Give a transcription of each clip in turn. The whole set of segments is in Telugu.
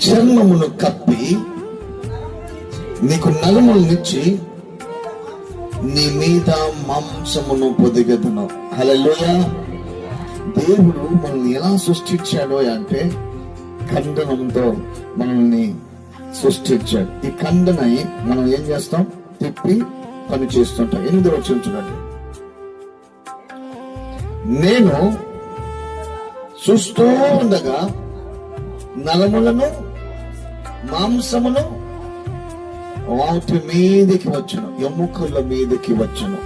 చర్మమును కప్పి నీకు నలుములనిచ్చి నీ మీద మాంసమును పొదిగెదను. హల్లెలూయా. దేవుడు మనల్ని ఎలా సృష్టించాడో అంటే ఖండనంతో మనల్ని సృష్టించాడు. ఈ ఖండనై మనం ఏం చేస్తాం? తిప్పి పని చేస్తుంటాం. 8వ వచనం చూడండి. నేను చూస్తూ ఉండగా నలములను మాంసమును వాటి మీదకి వచ్చును, ఎముకల మీదకి వచ్చును.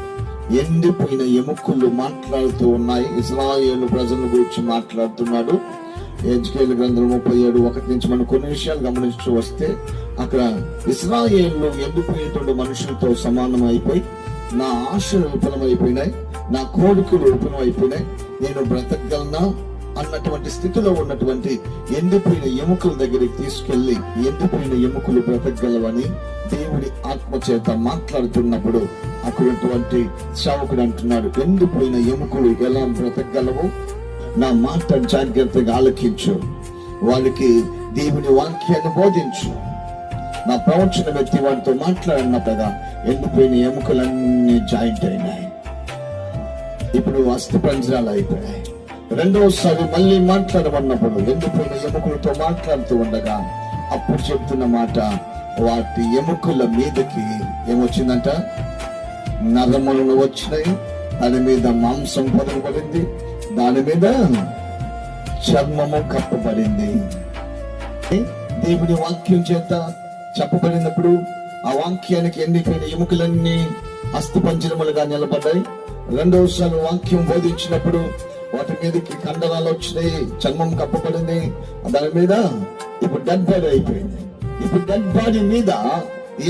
ఎండిపోయిన ఎముకలు మాట్లాడుతూ ఉన్నాయి. ఇశ్రాయేలు ప్రజల గురించి మాట్లాడుతున్నాడు. ఎజ్కేలు గ్రంథం 37:1 నుంచి మనం కొన్ని విషయాలు గమనించు వస్తే, అక్కడ ఇశ్రాయేలు ఎండిపోయేటువంటి మనుషులతో సమానం అయిపోయి, నా ఆశలు విఫలమైపోయినాయి, నా కోరికలు విఫలమైపోయినాయి, నేను బ్రతకగలనా అన్నటువంటి స్థితిలో ఉన్నటువంటి ఎండిపోయిన ఎముకల దగ్గరికి తీసుకెళ్లి, ఎండిపోయిన ఎముకలు బ్రతకగలవని దేవుడి ఆత్మ చేత మాట్లాడుతున్నప్పుడు అక్కడటువంటి సేవకుడు అంటున్నాడు, ఎండిపోయిన ఎముకలు ఎలా బ్రతకగలవు? నా మాట జాగ్రత్తగా ఆలకించు, వాళ్ళకి దేవుని వాక్యాన్ని బోధించు. నా ప్రవచన వ్యక్తి వాడితో మాట్లాడినట్టుగా ఎండిపోయిన ఎముకలన్నీ జాయింట్ అయినాయి, ఇప్పుడు అస్థి పంజరాలు అయిపోయాయి. రెండవసారి మళ్ళీ మాట్లాడమన్నప్పుడు ఎండిపోయిన ఎముకలతో మాట్లాడుతూ ఉండగా అప్పుడు చెప్తున్న మాట, వాటి ఎముకల మీదకి ఏమొచ్చిందంట? నరములను వచ్చినాయి, దాని మీద మాంసం పొదగబడింది, దాని మీద చర్మము కప్పబడింది. దేవుని వాక్యం చేత చెప్పబడినప్పుడు ఆ వాక్యానికి ఎండిపోయిన ఎముకలన్నీ అస్థి పంజరములుగా నిలబడ్డాయి. రెండవసారి వాక్యం బోధించినప్పుడు వాటి మీదకి కండరాలు వచ్చినాయి, చర్మం కప్పబడింది, దాని మీద ఇప్పుడు డెడ్ బాడీ అయిపోయింది. ఇప్పుడు డెడ్ బాడీ మీద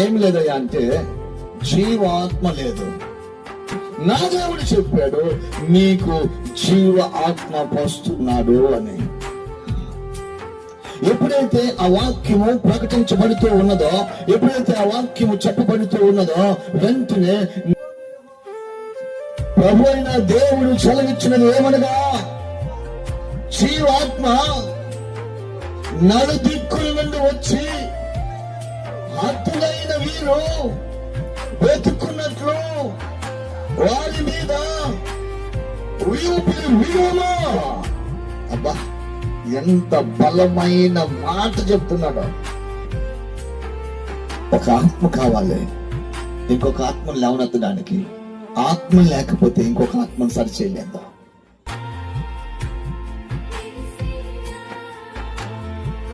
ఏం లేదయ్యా అంటే జీవాత్మ లేదు. నా దేవుడు చెప్పాడు, నీకు జీవ ఆత్మ పోస్తున్నాడు అని. ఎప్పుడైతే ఆ వాక్యము ప్రకటించబడుతూ ఉన్నదో, ఎప్పుడైతే ఆ వాక్యము చెప్పబడుతూ ఉన్నదో, వెంటనే ప్రభు అయిన దేవుడు చలవిచ్చినది ఏమనగా, జీవాత్మ నలుదిక్కుల నుండి వచ్చి హతులైన వీరు వెతుకున్నట్లు వారి మీద వీరుమా. అబ్బా, ఎంత బలమైన మాట చెప్తున్నాడు. ఒక ఆత్మ కావాలి ఇంకొక ఆత్మను లేవనెత్తడానికి. ఆత్మ లేకపోతే ఇంకొక ఆత్మను సరి చేయలేదు.